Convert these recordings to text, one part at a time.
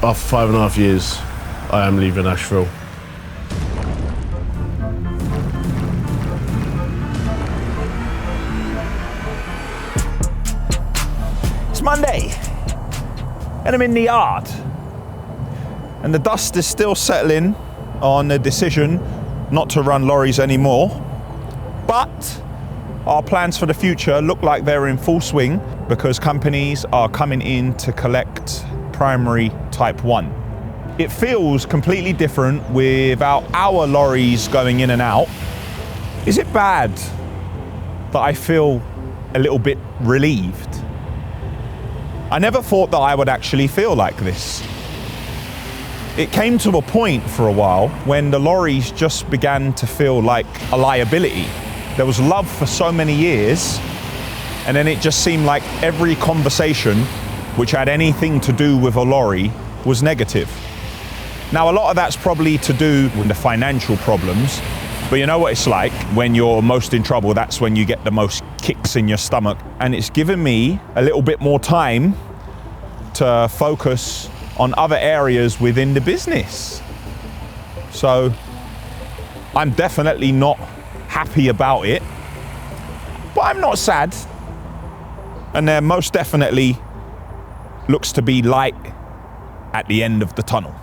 After 5.5 years, I am leaving Ashville. It's Monday, and I'm in the yard, and the dust is still settling on the decision not to run lorries anymore, but our plans for the future look like they're in full swing because companies are coming in to collect primary type 1. It feels completely different without our lorries going in and out. Is it bad that I feel a little bit relieved? I never thought that I would actually feel like this. It came to a point for a while when the lorries just began to feel like a liability. There was love for so many years, and then it just seemed like every conversation which had anything to do with a lorry was negative. Now, a lot of that's probably to do with the financial problems, but you know what it's like when you're most in trouble, that's when you get the most kicks in your stomach. And it's given me a little bit more time to focus on other areas within the business. So I'm definitely not happy about it, but I'm not sad. And there most definitely looks to be light at the end of the tunnel.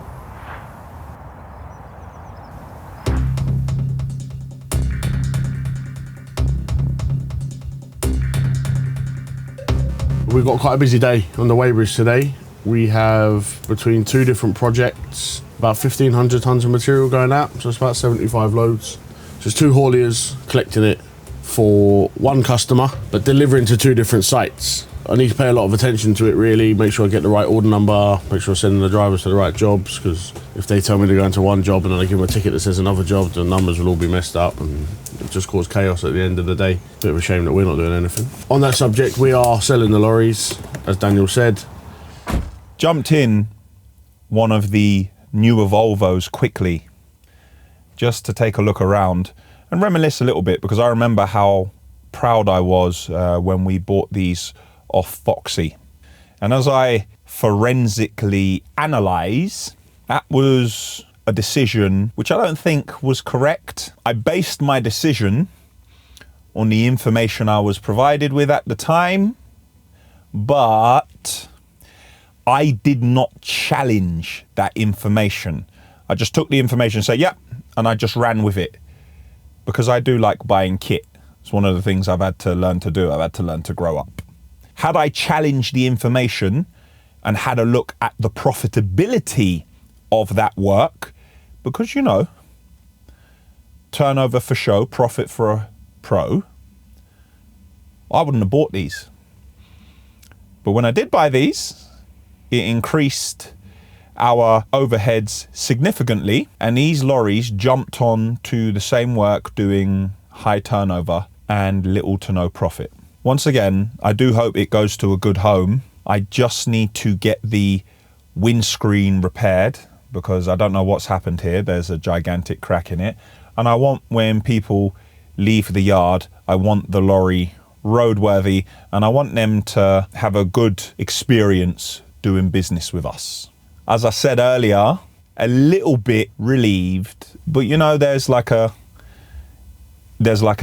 We've got quite a busy day on the weighbridge today. We have between two different projects, about 1,500 tons of material going out, so it's about 75 loads. So it's two hauliers collecting it for one customer, but delivering to two different sites. I need to pay a lot of attention to it really, make sure I get the right order number, make sure I'm sending the drivers to the right jobs, because if they tell me to go into one job and then I give them a ticket that says another job, the numbers will all be messed up and it just cause chaos at the end of the day. Bit of a shame that we're not doing anything. On that subject, we are selling the lorries, as Daniel said. Jumped in one of the newer Volvos quickly, just to take a look around and reminisce a little bit, because I remember how proud I was when we bought these off Foxy. And as I forensically analyse, that was a decision which I don't think was correct. I based my decision on the information I was provided with at the time, but I did not challenge that information. I just took the information and said, yep, and I just ran with it, because I do like buying kit. It's one of the things I've had to learn to do. I've had to learn to grow up. Had I challenged the information and had a look at the profitability of that work, because, you know, turnover for show, profit for a pro, I wouldn't have bought these. But when I did buy these, it increased our overheads significantly, and these lorries jumped on to the same work doing high turnover and little to no profit. Once again, I do hope it goes to a good home. I just need to get the windscreen repaired, because I don't know what's happened here. There's a gigantic crack in it. And I want, when people leave the yard, I want the lorry roadworthy, and I want them to have a good experience doing business with us. As I said earlier, a little bit relieved, but you know, there's like an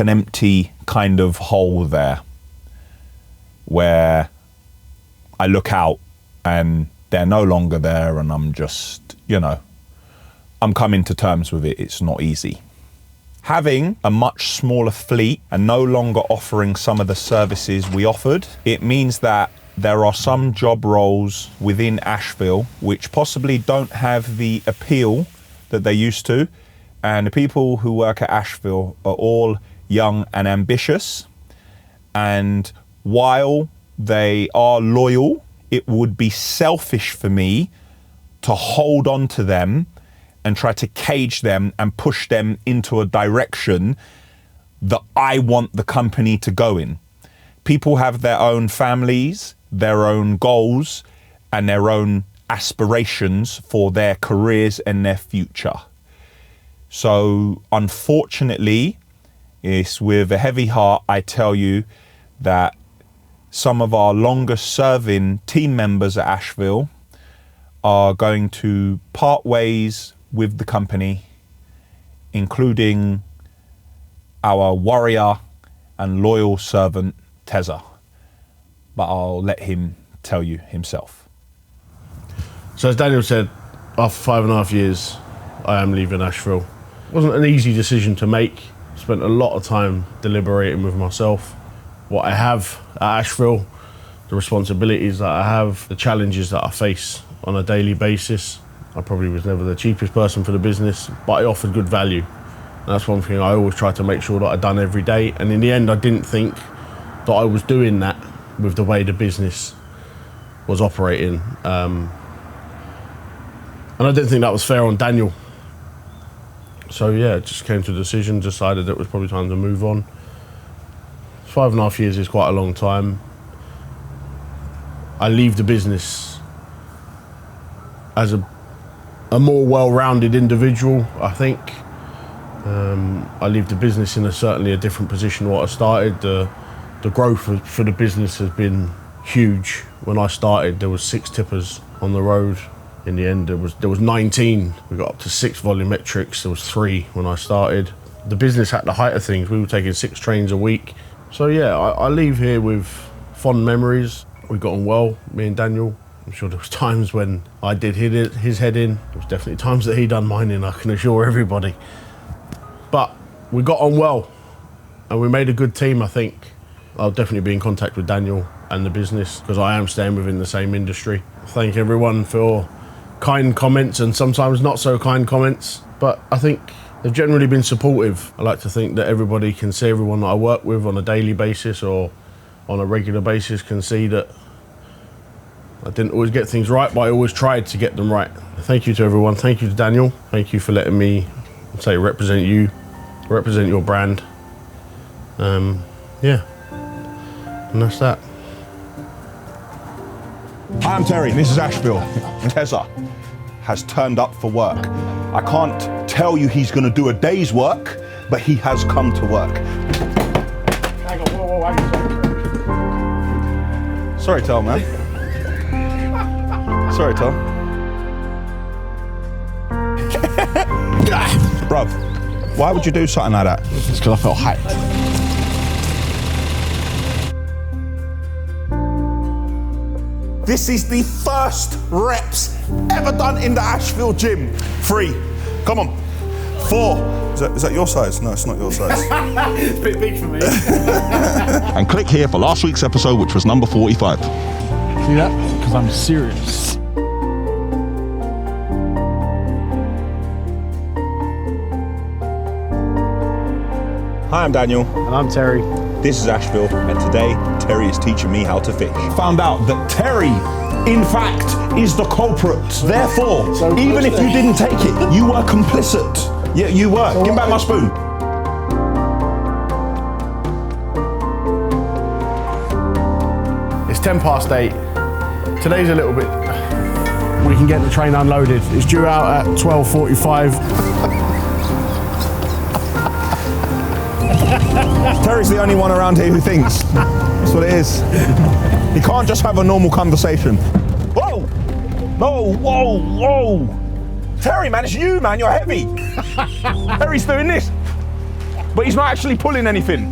empty kind of hole there where I look out and they're no longer there, and I'm just, you know, I'm coming to terms with it. It's not easy. Having a much smaller fleet and no longer offering some of the services we offered, it means that there are some job roles within Ashville which possibly don't have the appeal that they used to. And the people who work at Ashville are all young and ambitious. And while they are loyal, it would be selfish for me to hold on to them and try to cage them and push them into a direction that I want the company to go in. People have their own families, their own goals, and their own aspirations for their careers and their future. So unfortunately, it's with a heavy heart I tell you that some of our longest serving team members at Ashville are going to part ways with the company, including our warrior and loyal servant, Tezza. But I'll let him tell you himself. So as Daniel said, after 5.5 years, I am leaving Ashville. It wasn't an easy decision to make. Spent a lot of time deliberating with myself. What I have at Ashville, the responsibilities that I have, the challenges that I face on a daily basis. I probably was never the cheapest person for the business, but I offered good value. And that's one thing I always try to make sure that I've done every day. And in the end, I didn't think that I was doing that with the way the business was operating. And I didn't think that was fair on Daniel. So yeah, it just came to a decision, decided that it was probably time to move on. 5.5 years is quite a long time. I leave the business as a more well-rounded individual, I think. I leave the business in certainly a different position to what I started. The growth for the business has been huge. When I started, there was 6 tippers on the road. In the end, there was 19. We got up to 6 volumetrics. There was 3 when I started. The business at the height of things, we were taking 6 trains a week. So yeah, I leave here with fond memories. We got on well, me and Daniel. I'm sure there was times when I did hit his head in. There was definitely times that he done mine in, I can assure everybody. But we got on well, and we made a good team, I think. I'll definitely be in contact with Daniel and the business, because I am staying within the same industry. Thank everyone for kind comments and sometimes not so kind comments, but I think they've generally been supportive. I like to think that everybody can see, everyone that I work with on a daily basis or on a regular basis can see that I didn't always get things right, but I always tried to get them right. Thank you to everyone. Thank you to Daniel. Thank you for letting me represent you, represent your brand. Yeah, and that's that. Hi, I'm Terry, this is Ashville. Tezza has turned up for work. I can't tell you he's going to do a day's work, but he has come to work. Hang on, whoa, hang on. Sorry, Tel, man. Sorry, Tel. Bruv, why would you do something like that? It's because I felt hyped. This is the first reps ever done in the Ashville gym. 3. Come on. 4. Is that your size? No, it's not your size. It's a bit big for me. And click here for last week's episode, which was number 45. See that? Because I'm serious. Hi, I'm Daniel. And I'm Terry. This is Ashville, and today Terry is teaching me how to fish. Found out that Terry, in fact, is the culprit. Therefore, So even if you didn't take it, you were complicit. Yeah, you were. Give me back my spoon. It's 8:10. Today's a little bit... We can get the train unloaded. It's due out at 12:45. Terry's the only one around here who thinks. That's what it is. You can't just have a normal conversation. Whoa! Whoa, whoa, whoa! Terry, man, it's you, man. You're heavy. Terry's doing this, but he's not actually pulling anything.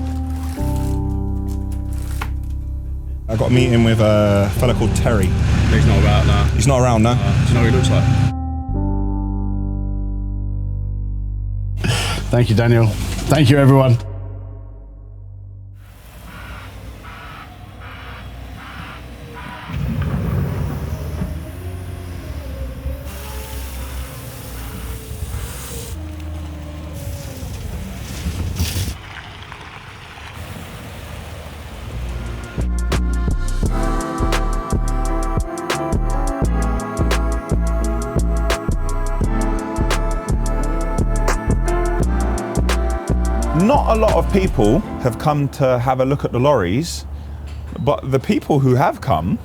I got a meeting with a fella called Terry. He's not about now. He's not around now. Do you know what he looks like? Thank you, Daniel. Thank you, everyone. Not a lot of people have come to have a look at the lorries, but the people who have come,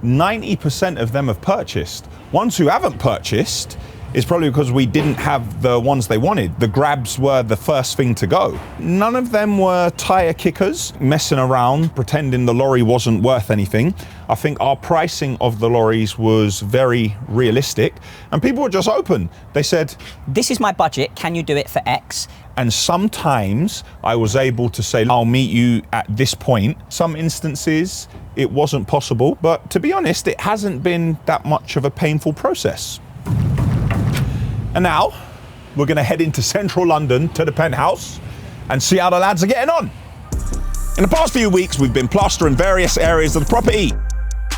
90% of them have purchased. Ones who haven't purchased, It's probably because we didn't have the ones they wanted. The grabs were the first thing to go. None of them were tire kickers, messing around, pretending the lorry wasn't worth anything. I think our pricing of the lorries was very realistic, and people were just open. They said, this is my budget, can you do it for X? And sometimes I was able to say, I'll meet you at this point. Some instances it wasn't possible, but to be honest, it hasn't been that much of a painful process. And now we're going to head into central London to the penthouse and see how the lads are getting on. In the past few weeks, we've been plastering various areas of the property.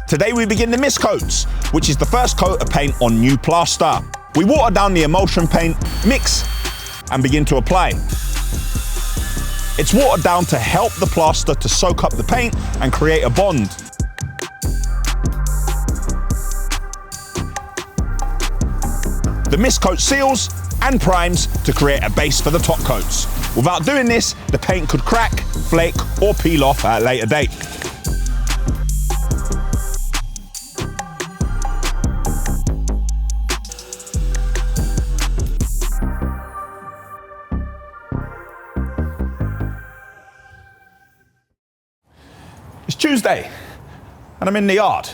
Today we begin the mist coats, which is the first coat of paint on new plaster. We water down the emulsion paint, mix, and begin to apply. It's watered down to help the plaster to soak up the paint and create a bond. The mist coat seals and primes to create a base for the top coats. Without doing this, the paint could crack, flake, or peel off at a later date. It's Tuesday, and I'm in the yard.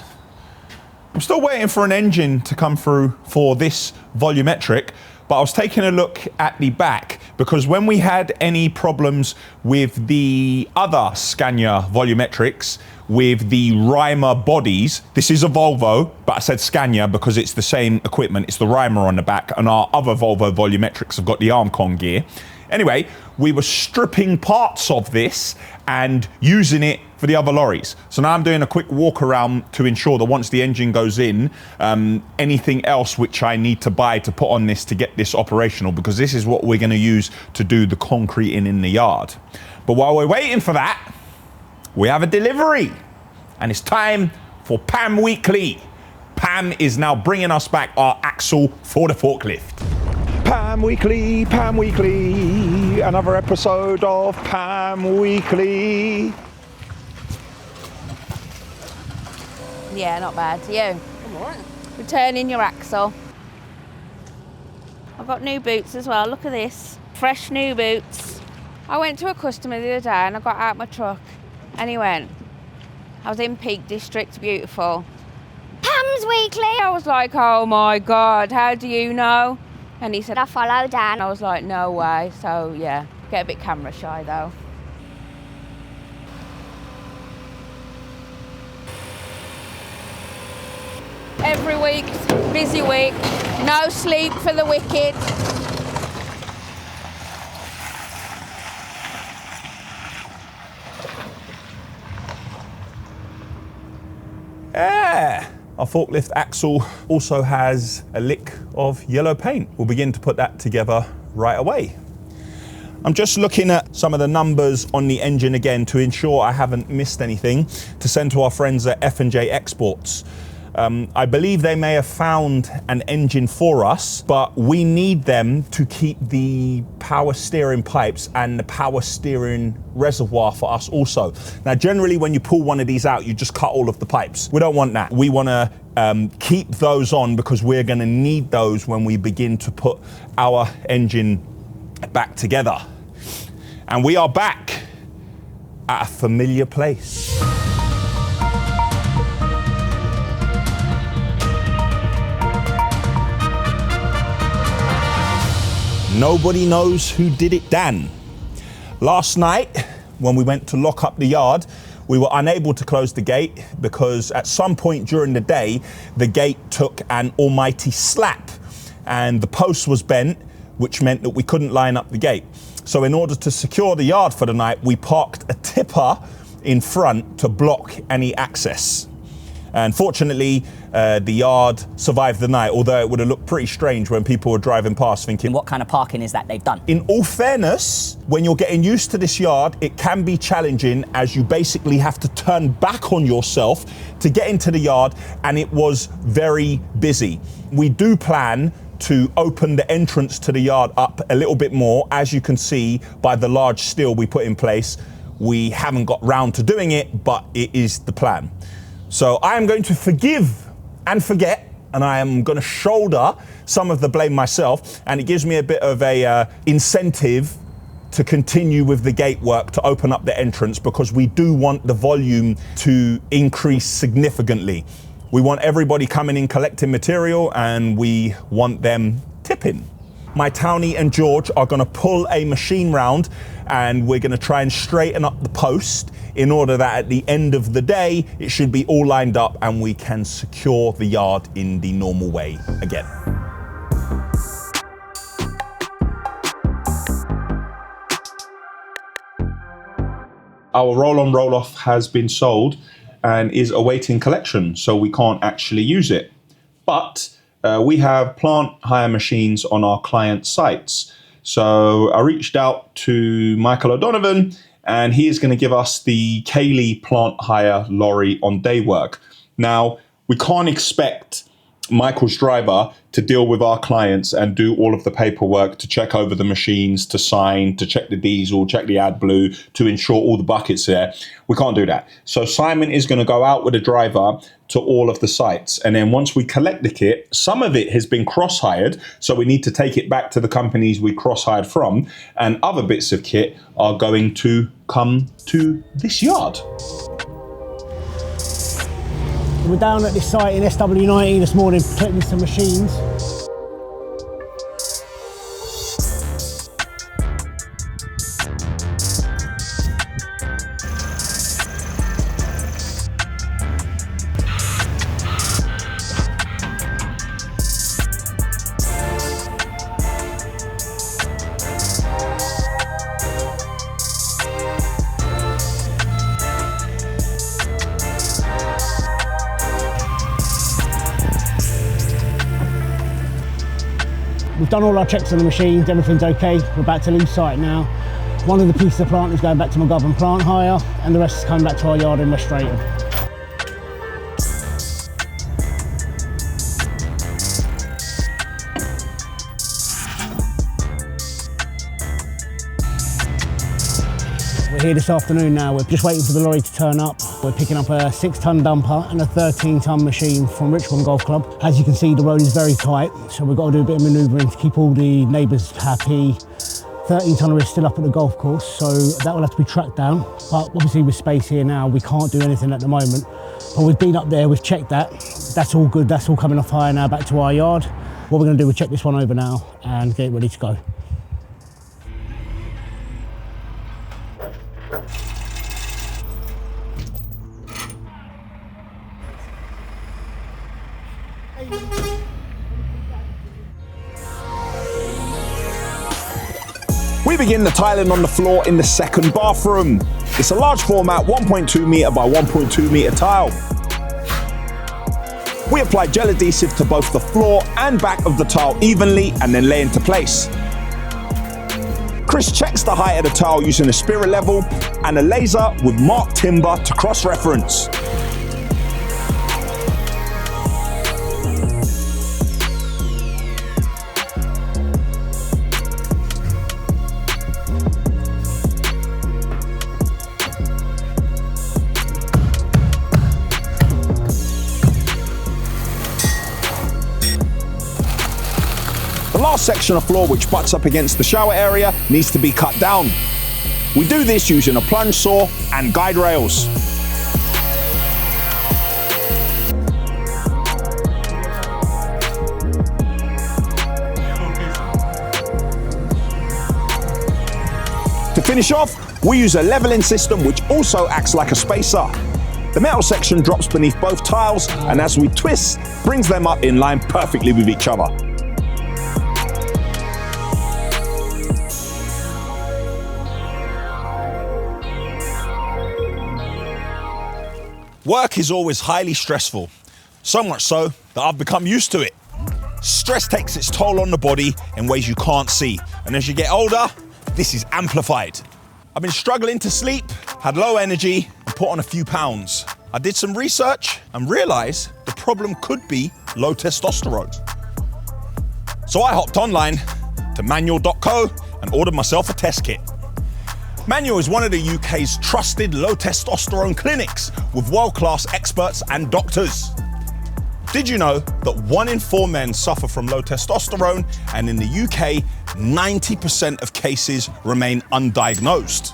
I'm still waiting for an engine to come through for this volumetric, but I was taking a look at the back because when we had any problems with the other Scania volumetrics, with the Reimer bodies, this is a Volvo, but I said Scania because it's the same equipment, it's the Reimer on the back, and our other Volvo volumetrics have got the Armcon gear. Anyway, we were stripping parts of this and using it for the other lorries. So now I'm doing a quick walk around to ensure that once the engine goes in, anything else which I need to buy to put on this to get this operational, because this is what we're going to use to do the concrete in the yard. But while we're waiting for that, we have a delivery, and it's time for Pam Weekly. Pam is now bringing us back our axle for the forklift. Pam Weekly, another episode of Pam Weekly. Yeah, not bad. You? I'm alright. Returning your axle. I've got new boots as well. Look at this. Fresh new boots. I went to a customer the other day and I got out my truck and he went, I was in Peak District, beautiful. Pam's Weekly. I was like, oh my God, how do you know? And he said, I follow Dan. I was like, no way. So yeah, get a bit camera shy though. Every week, busy week, no sleep for the wicked. Yeah. Our forklift axle also has a lick of yellow paint. We'll begin to put that together right away. I'm just looking at some of the numbers on the engine again to ensure I haven't missed anything to send to our friends at F&J Exports. I believe they may have found an engine for us, but we need them to keep the power steering pipes and the power steering reservoir for us also. Now, generally when you pull one of these out, you just cut all of the pipes. We don't want that. We want to keep those on because we're going to need those when we begin to put our engine back together. And we are back at a familiar place. Nobody knows who did it, Dan. Last night, when we went to lock up the yard, we were unable to close the gate because at some point during the day, the gate took an almighty slap and the post was bent, which meant that we couldn't line up the gate. So in order to secure the yard for the night, we parked a tipper in front to block any access. And fortunately, the yard survived the night, although it would have looked pretty strange when people were driving past thinking, What kind of parking is that they've done? In all fairness, when you're getting used to this yard, it can be challenging as you basically have to turn back on yourself to get into the yard, and it was very busy. We do plan to open the entrance to the yard up a little bit more. As you can see by the large steel we put in place, we haven't got round to doing it, but it is the plan. So I am going to forgive and forget, and I am going to shoulder some of the blame myself, and it gives me a bit of a incentive to continue with the gate work to open up the entrance, because we do want the volume to increase significantly. We want everybody coming in collecting material, and we want them tipping. My Townie and George are going to pull a machine round, and we're going to try and straighten up the post in order that at the end of the day it should be all lined up and we can secure the yard in the normal way again. Our roll-on, roll-off has been sold and is awaiting collection, so we can't actually use it. But we have plant hire machines on our client sites. So I reached out to Michael O'Donovan, and he is going to give us the Cayley plant hire lorry on day work. Now, we can't expect Michael's driver to deal with our clients and do all of the paperwork, to check over the machines, to sign, to check the diesel, check the AdBlue, to ensure all the buckets there. We can't do that. So Simon is going to go out with a driver to all of the sites. And then once we collect the kit, some of it has been cross-hired, so we need to take it back to the companies we cross-hired from, and other bits of kit are going to come to this yard. We're down at this site in SW19 this morning, collecting some machines. We've done all our checks on the machines, everything's okay. We're about to leave site now. One of the pieces of plant is going back to McGovern Plant Hire, and the rest is coming back to our yard in West Drayton. We're here this afternoon now. We're just waiting for the lorry to turn up. We're picking up a 6-ton dumper and a 13-ton machine from Richmond Golf Club. As you can see, the road is very tight, so we've got to do a bit of manoeuvring to keep all the neighbours happy. 13-tonner is still up at the golf course, so that will have to be tracked down. But obviously with space here now, we can't do anything at the moment. But we've been up there, we've checked that. That's all good, that's all coming off hire now back to our yard. What we're going to do, we'll check this one over now and get it ready to go. We begin the tiling on the floor in the second bathroom. It's a large format 1.2 metre by 1.2 metre tile. We apply gel adhesive to both the floor and back of the tile evenly and then lay into place. Chris checks the height of the tile using a spirit level and a laser with marked timber to cross-reference. The last section of floor, which butts up against the shower area, needs to be cut down. We do this using a plunge saw and guide rails. To finish off, we use a leveling system which also acts like a spacer. The metal section drops beneath both tiles, and as we twist, brings them up in line perfectly with each other. Work is always highly stressful, so much so that I've become used to it. Stress takes its toll on the body in ways you can't see, and as you get older, this is amplified. I've been struggling to sleep, had low energy, and put on a few pounds. I did some research and realised the problem could be low testosterone. So I hopped online to manual.co and ordered myself a test kit. Manual is one of the UK's trusted low testosterone clinics with world-class experts and doctors. Did you know that 1 in 4 men suffer from low testosterone, and in the UK, 90% of cases remain undiagnosed?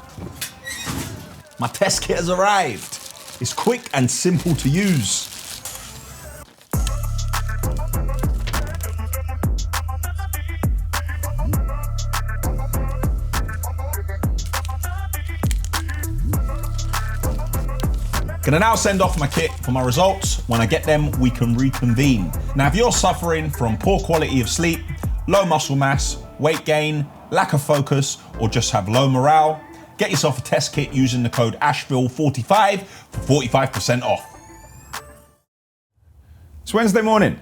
My test kit has arrived. It's quick and simple to use. Gonna now send off my kit for my results. When I get them, we can reconvene. Now, if you're suffering from poor quality of sleep, low muscle mass, weight gain, lack of focus, or just have low morale, get yourself a test kit using the code Ashville45 for 45% off. It's Wednesday morning,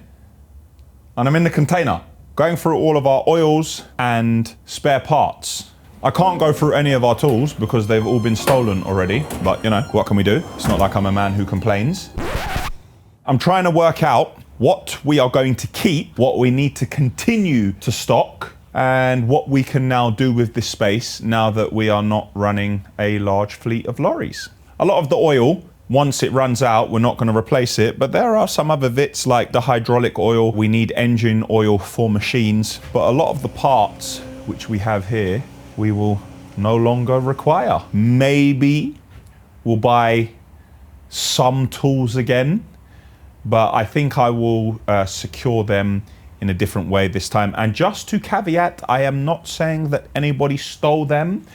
and I'm in the container, going through all of our oils and spare parts. I can't go through any of our tools because they've all been stolen already, but you know, what can we do? It's not like I'm a man who complains. I'm trying to work out what we are going to keep, what we need to continue to stock, and what we can now do with this space now that we are not running a large fleet of lorries. A lot of the oil, once it runs out, we're not going to replace it, but there are some other bits like the hydraulic oil. We need engine oil for machines, but a lot of the parts which we have here, we will no longer require. Maybe we'll buy some tools again, but I think I will secure them in a different way this time. And just to caveat, I am not saying that anybody stole them,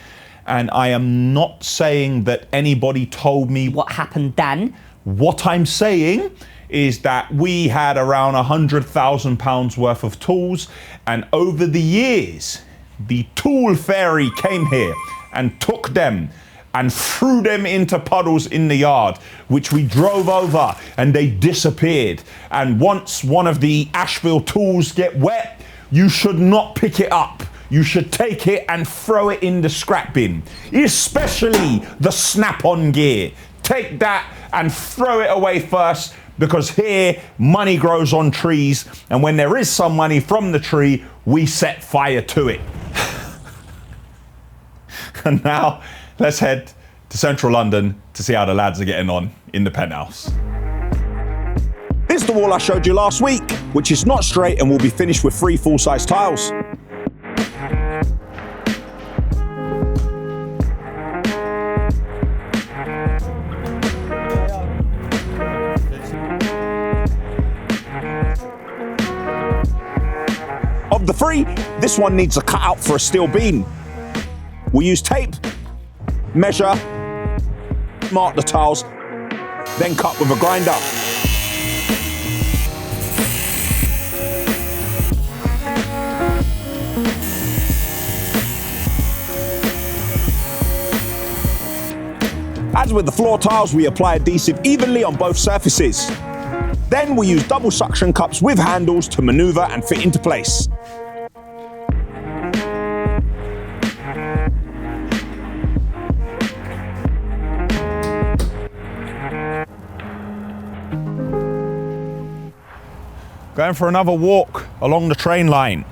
and I am not saying that anybody told me What happened, Dan? What I'm saying is that we had around £100,000 worth of tools, and over the years, the tool fairy came here and took them and threw them into puddles in the yard, which we drove over and they disappeared. And once one of the Ashville tools get wet, you should not pick it up. You should take it and throw it in the scrap bin, especially the snap-on gear. Take that and throw it away first, because here money grows on trees, and when there is some money from the tree, we set fire to it. And now let's head to Central London to see how the lads are getting on in the penthouse. This is the wall I showed you last week, which is not straight and will be finished with 3 full-size tiles. Of the 3, this one needs a cutout for a steel beam. We use tape, measure, mark the tiles, then cut with a grinder. As with the floor tiles, we apply adhesive evenly on both surfaces. Then we use double suction cups with handles to maneuver and fit into place. Going for another walk along the train line.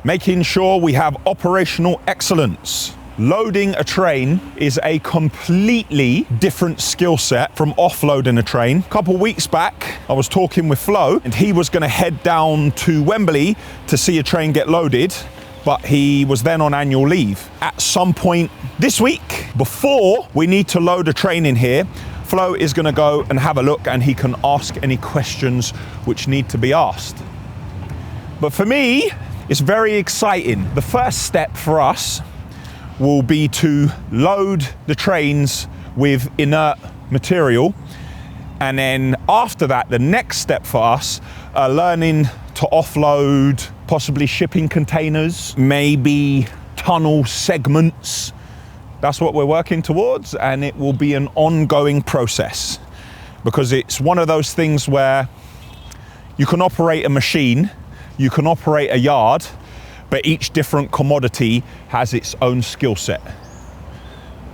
Making sure we have operational excellence. Loading a train is a completely different skill set from offloading a train. A couple weeks back, I was talking with Flo, and he was gonna head down to Wembley to see a train get loaded, but he was then on annual leave. At some point this week, before we need to load a train in here, Flo is gonna go and have a look, and he can ask any questions which need to be asked. But for me, it's very exciting. The first step for us will be to load the trains with inert material. And then after that, the next step for us, learning to offload possibly shipping containers, maybe tunnel segments. That's what we're working towards, and it will be an ongoing process, because it's one of those things where you can operate a machine, you can operate a yard, but each different commodity has its own skill set,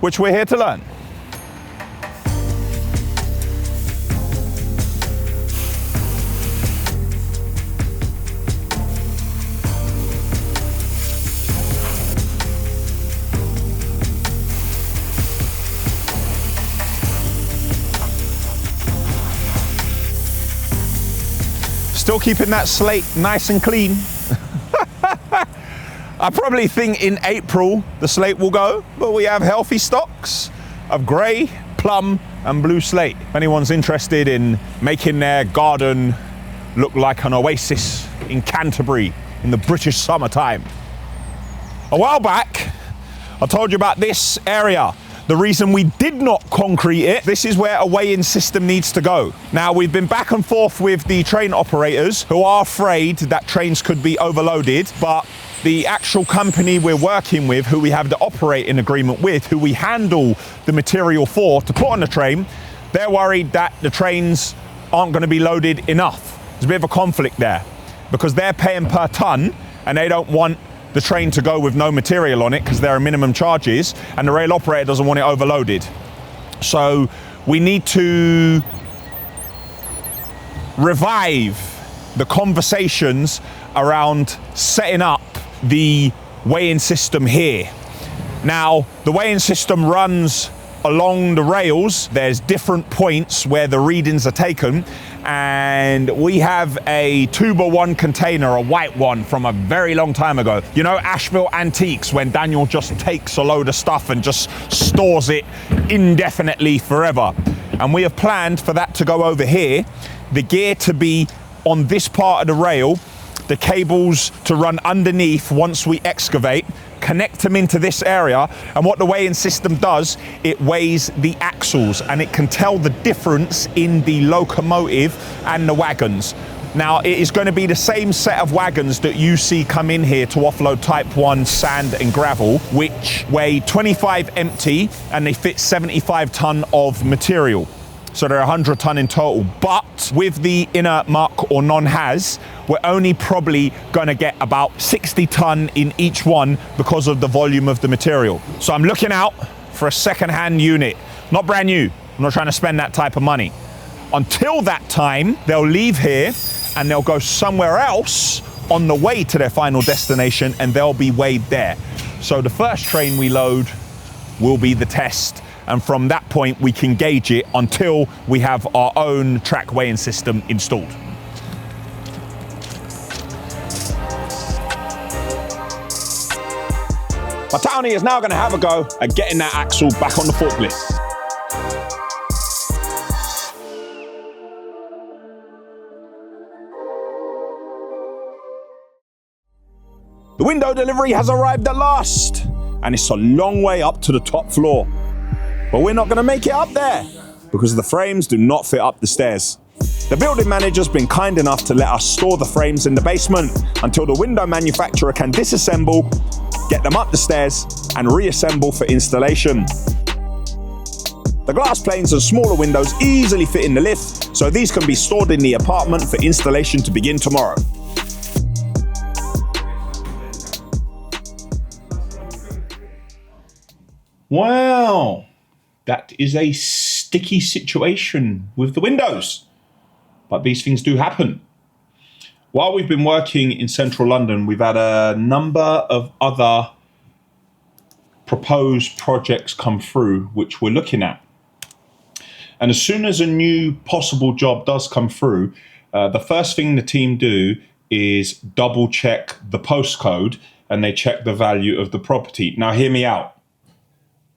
which we're here to learn. Still keeping that slate nice and clean. I probably think in April the slate will go, but we have healthy stocks of grey, plum and blue slate. If anyone's interested in making their garden look like an oasis in Canterbury in the British summertime. A while back, I told you about this area. The reason we did not concrete it, this is where a weighing system needs to go. Now, we've been back and forth with the train operators who are afraid that trains could be overloaded, but the actual company we're working with, who we have the operating agreement with, who we handle the material for to put on the train, they're worried that the trains aren't going to be loaded enough. There's a bit of a conflict there because they're paying per ton and they don't want the train to go with no material on it because there are minimum charges, and the rail operator doesn't want it overloaded. So we need to revive the conversations around setting up the weighing system here. Now, the weighing system runs along the rails. There's different points where the readings are taken, and we have a 2x1 container, a white one from a very long time ago. You know, Ashville Antiques, when Daniel just takes a load of stuff and just stores it indefinitely forever. And we have planned for that to go over here, the gear to be on this part of the rail, the cables to run underneath once we excavate, connect them into this area, and what the weighing system does, it weighs the axles and it can tell the difference in the locomotive and the wagons. Now, it is going to be the same set of wagons that you see come in here to offload Type 1 sand and gravel, which weigh 25 empty and they fit 75 ton of material. So they're 100 ton in total. But with the inner muck or non-haz, we're only probably gonna get about 60 ton in each one because of the volume of the material. So I'm looking out for a second-hand unit. Not brand new, I'm not trying to spend that type of money. Until that time, they'll leave here and they'll go somewhere else on the way to their final destination, and they'll be weighed there. So the first train we load will be the test. And from that point, we can gauge it until we have our own track weighing system installed. My townie is now going to have a go at getting that axle back on the forklift. The window delivery has arrived at last, and it's a long way up to the top floor. But we're not going to make it up there because the frames do not fit up the stairs. The building manager's been kind enough to let us store the frames in the basement until the window manufacturer can disassemble, get them up the stairs and reassemble for installation. The glass planes and smaller windows easily fit in the lift, so these can be stored in the apartment for installation to begin tomorrow. Wow. That is a sticky situation with the windows, but these things do happen. While we've been working in Central London, we've had a number of other proposed projects come through, which we're looking at. And as soon as a new possible job does come through, the first thing the team do is double check the postcode and they check the value of the property. Now, hear me out.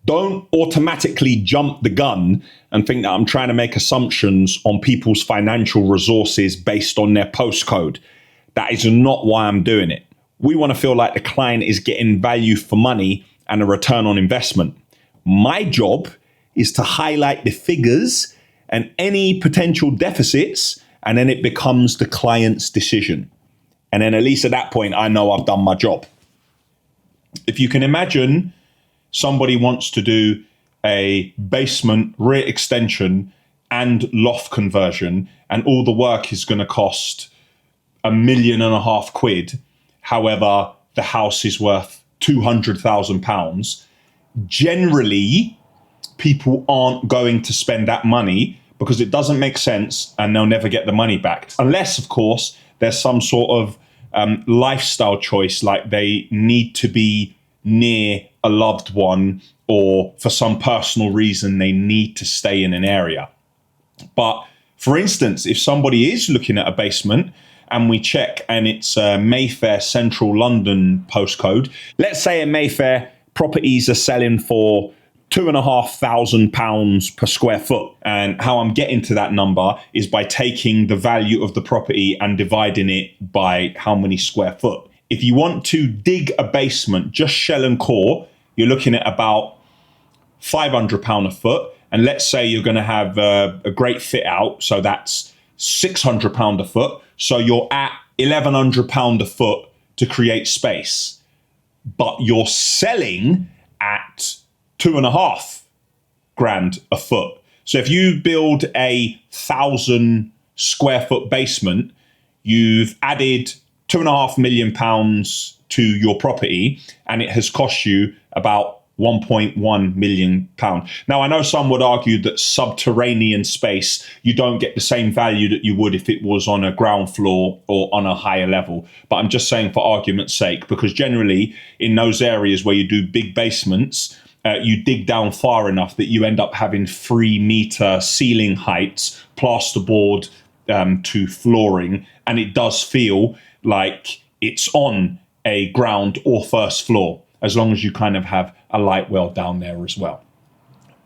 Don't automatically jump the gun and think that I'm trying to make assumptions on people's financial resources based on their postcode. That is not why I'm doing it. We want to feel like the client is getting value for money and a return on investment. My job is to highlight the figures and any potential deficits, and then it becomes the client's decision. And then at least at that point, I know I've done my job. If you can imagine, somebody wants to do a basement rear extension and loft conversion, and all the work is going to cost £1.5 million. However, the house is worth £200,000. Generally, people aren't going to spend that money because it doesn't make sense and they'll never get the money back. Unless, of course, there's some sort of lifestyle choice, like they need to be near a loved one, or for some personal reason they need to stay in an area. But for instance, if somebody is looking at a basement and we check and it's Mayfair Central London postcode, let's say in Mayfair, properties are selling for £2,500 per square foot. And how I'm getting to that number is by taking the value of the property and dividing it by how many square foot. If you want to dig a basement, just shell and core, you're looking at about £500 a foot. And let's say you're going to have a great fit out. So that's £600 a foot. So you're at £1,100 a foot to create space. But you're selling at £2,500 a foot. So if you build a 1,000 square foot basement, you've added £2.5 million to your property, and it has cost you about £1.1 million. Now, I know some would argue that subterranean space, you don't get the same value that you would if it was on a ground floor or on a higher level. But I'm just saying for argument's sake, because generally in those areas where you do big basements, you dig down far enough that you end up having 3-meter ceiling heights, plasterboard to flooring, and it does feel like it's on a ground or first floor, as long as you kind of have a light well down there as well.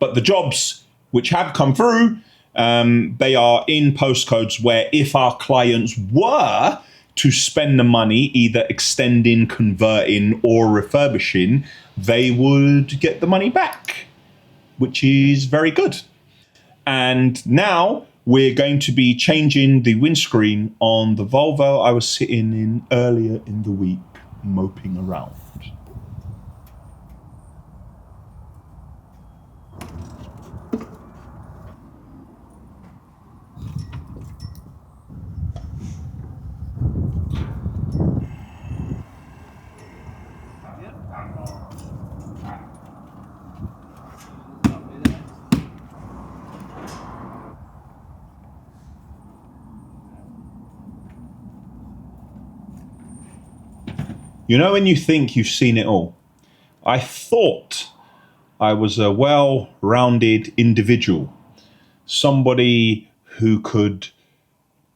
But the jobs which have come through, they are in postcodes where if our clients were to spend the money either extending, converting or refurbishing, they would get the money back, which is very good. And now we're going to be changing the windscreen on the Volvo I was sitting in earlier in the week, moping around. You know, when you think you've seen it all, I thought I was a well-rounded individual, somebody who could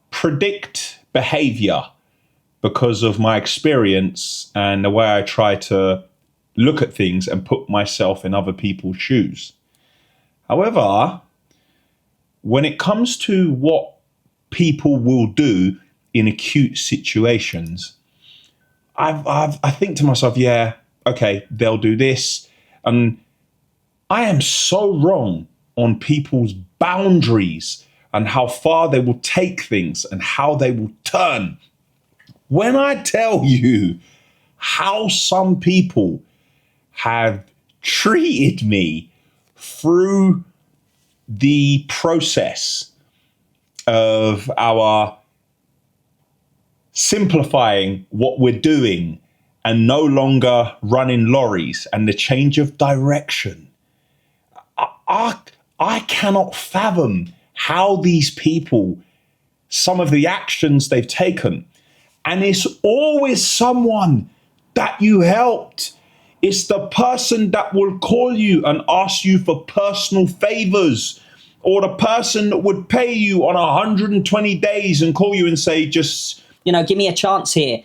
predict behavior because of my experience and the way I try to look at things and put myself in other people's shoes. However, when it comes to what people will do in acute situations, I think to myself, yeah, okay, they'll do this. And I am so wrong on people's boundaries and how far they will take things and how they will turn. When I tell you how some people have treated me through the process of our simplifying what we're doing and no longer running lorries and the change of direction, I cannot fathom how these people, some of the actions they've taken, and it's always someone that you helped. It's the person that will call you and ask you for personal favors, or the person that would pay you on 120 days and call you and say, just, give me a chance here.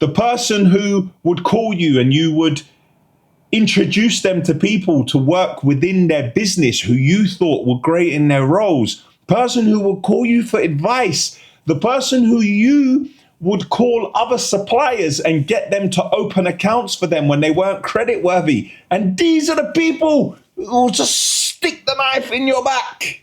The person who would call you and you would introduce them to people to work within their business who you thought were great in their roles. Person who would call you for advice. The person who you would call other suppliers and get them to open accounts for them when they weren't credit worthy. And these are the people who will just stick the knife in your back.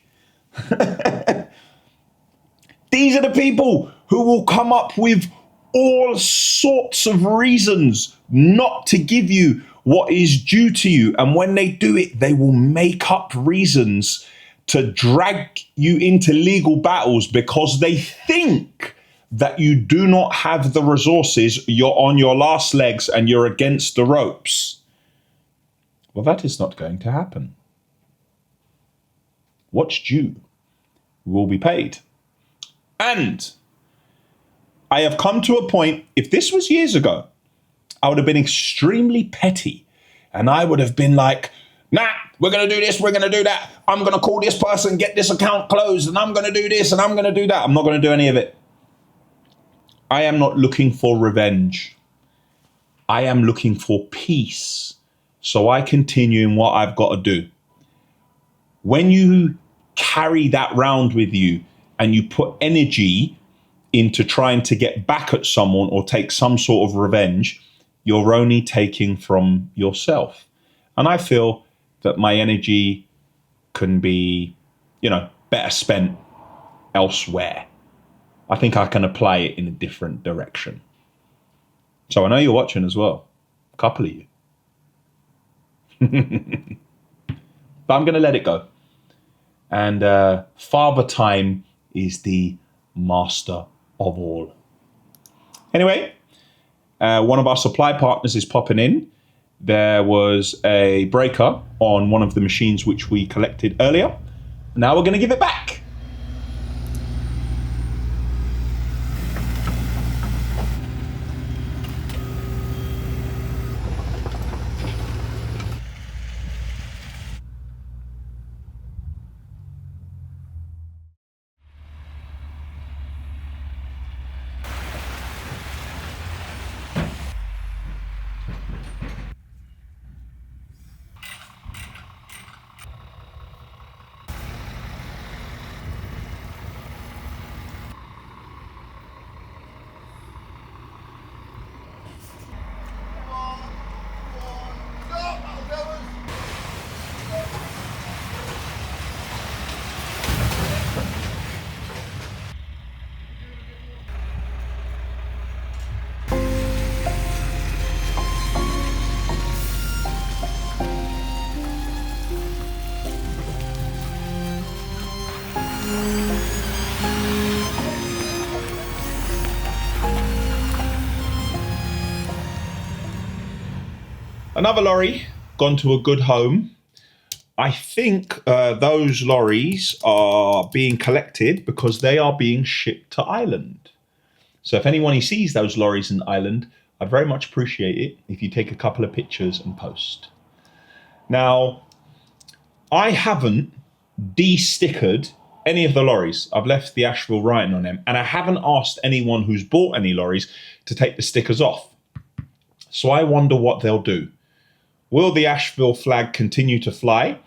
These are the people who will come up with all sorts of reasons not to give you what is due to you. And when they do it, they will make up reasons to drag you into legal battles because they think that you do not have the resources, you're on your last legs and you're against the ropes. Well, that is not going to happen. What's due will be paid. And I have come to a point, if this was years ago, I would have been extremely petty. And I would have been like, nah, we're going to do this, we're going to do that. I'm going to call this person, get this account closed, and I'm going to do this, and I'm going to do that. I'm not going to do any of it. I am not looking for revenge. I am looking for peace. So I continue in what I've got to do. When you carry that round with you and you put energy into trying to get back at someone or take some sort of revenge, you're only taking from yourself. And I feel that my energy can be, better spent elsewhere. I think I can apply it in a different direction. So I know you're watching as well. A couple of you. But I'm going to let it go. And Father Time is the master of all. Anyway, one of our supply partners is popping in. There was a breaker on one of the machines which we collected earlier. Now we're going to give it back. Another lorry gone to a good home. I think those lorries are being collected because they are being shipped to Ireland. So if anyone sees those lorries in Ireland, I'd very much appreciate it if you take a couple of pictures and post. Now, I haven't de-stickered any of the lorries. I've left the Ashville writing on them, and I haven't asked anyone who's bought any lorries to take the stickers off. So I wonder what they'll do. Will the Ashville flag continue to fly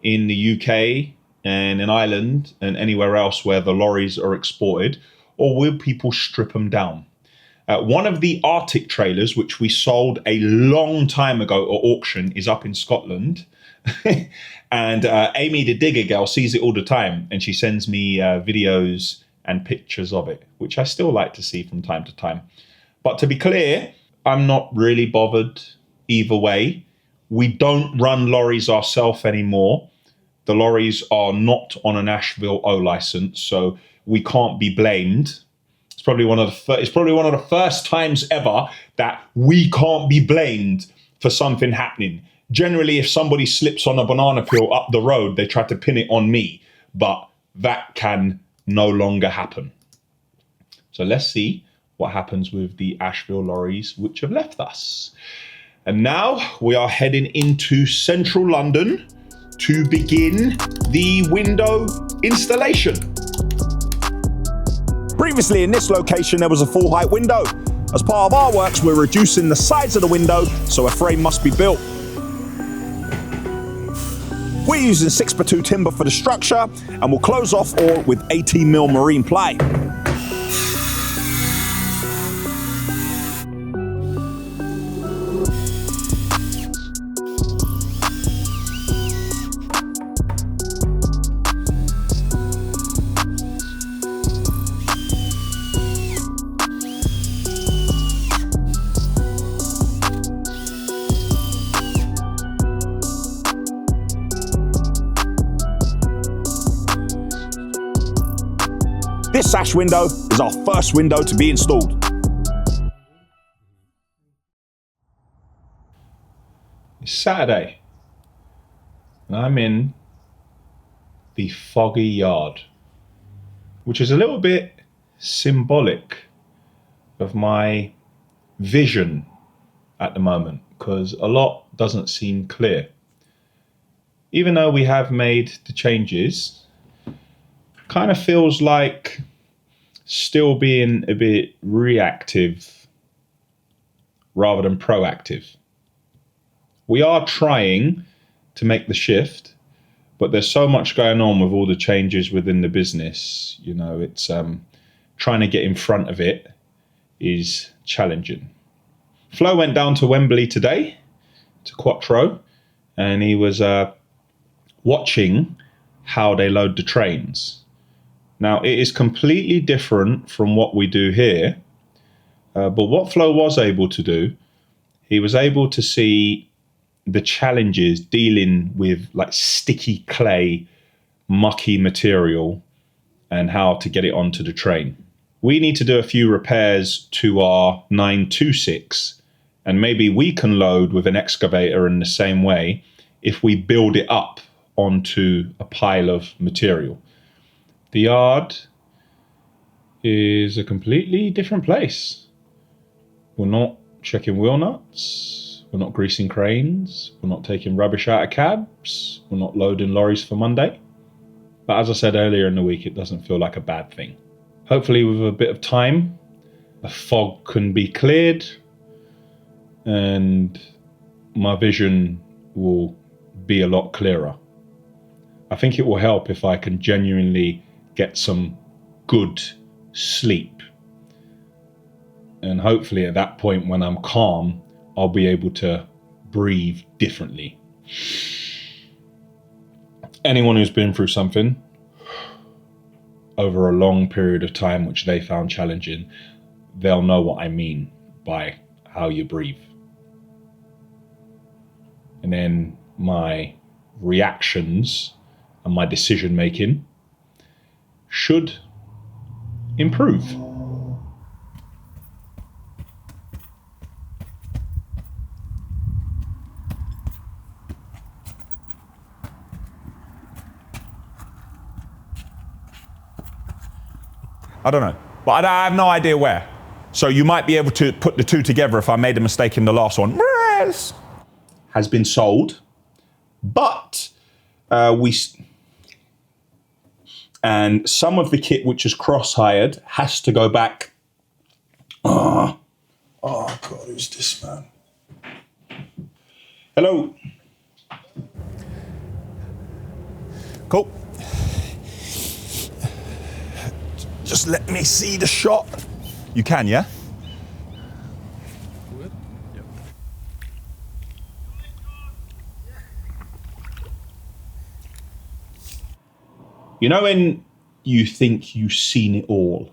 in the UK and in Ireland and anywhere else where the lorries are exported, or will people strip them down? One of the Arctic trailers, which we sold a long time ago at auction, is up in Scotland. And Amy, the digger girl, sees it all the time, and she sends me videos and pictures of it, which I still like to see from time to time. But to be clear, I'm not really bothered either way. We don't run lorries ourselves anymore. The lorries are not on an Ashville O license, so we can't be blamed. It's probably one of the first times ever that we can't be blamed for something happening. Generally, if somebody slips on a banana peel up the road, they try to pin it on me, but that can no longer happen. So let's see what happens with the Ashville lorries which have left us. And now we are heading into central London to begin the window installation. Previously in this location, there was a full height window. As part of our works, we're reducing the size of the window, so a frame must be built. We're using 6x2 timber for the structure, and we'll close off all with 18mm marine ply. This sash window is our first window to be installed. It's Saturday, and I'm in the foggy yard, which is a little bit symbolic of my vision at the moment, because a lot doesn't seem clear. Even though we have made the changes, kind of feels like still being a bit reactive rather than proactive. We are trying to make the shift, but there's so much going on with all the changes within the business. You know, it's trying to get in front of it is challenging. Flo went down to Wembley today, to Quattro, and he was watching how they load the trains. Now, it is completely different from what we do here, but what Flo was able to do, he was able to see the challenges dealing with like sticky clay, mucky material, and how to get it onto the train. We need to do a few repairs to our 926, and maybe we can load with an excavator in the same way if we build it up onto a pile of material. The yard is a completely different place. We're not checking wheel nuts. We're not greasing cranes. We're not taking rubbish out of cabs. We're not loading lorries for Monday. But as I said earlier in the week, it doesn't feel like a bad thing. Hopefully with a bit of time, the fog can be cleared and my vision will be a lot clearer. I think it will help if I can genuinely get some good sleep. And hopefully at that point when I'm calm, I'll be able to breathe differently. Anyone who's been through something over a long period of time, which they found challenging, they'll know what I mean by how you breathe. And then my reactions and my decision making should improve. I don't know, but I have no idea where. So you might be able to put the two together if I made a mistake in the last one. Has been sold, but and some of the kit which is cross-hired has to go back. Oh God, who's this man? Hello. Cool. Just let me see the shot. You can, yeah? You know when you think you've seen it all?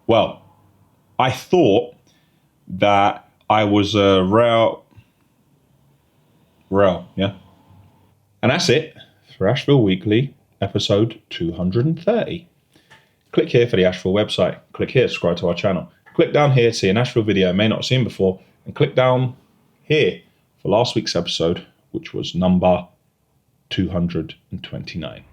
Well, I thought that I was a rail, yeah? And that's it for Ashville Weekly, episode 230. Click here for the Ashville website. Click here to subscribe to our channel. Click down here to see an Ashville video you may not have seen before. And click down here for last week's episode, which was number 229.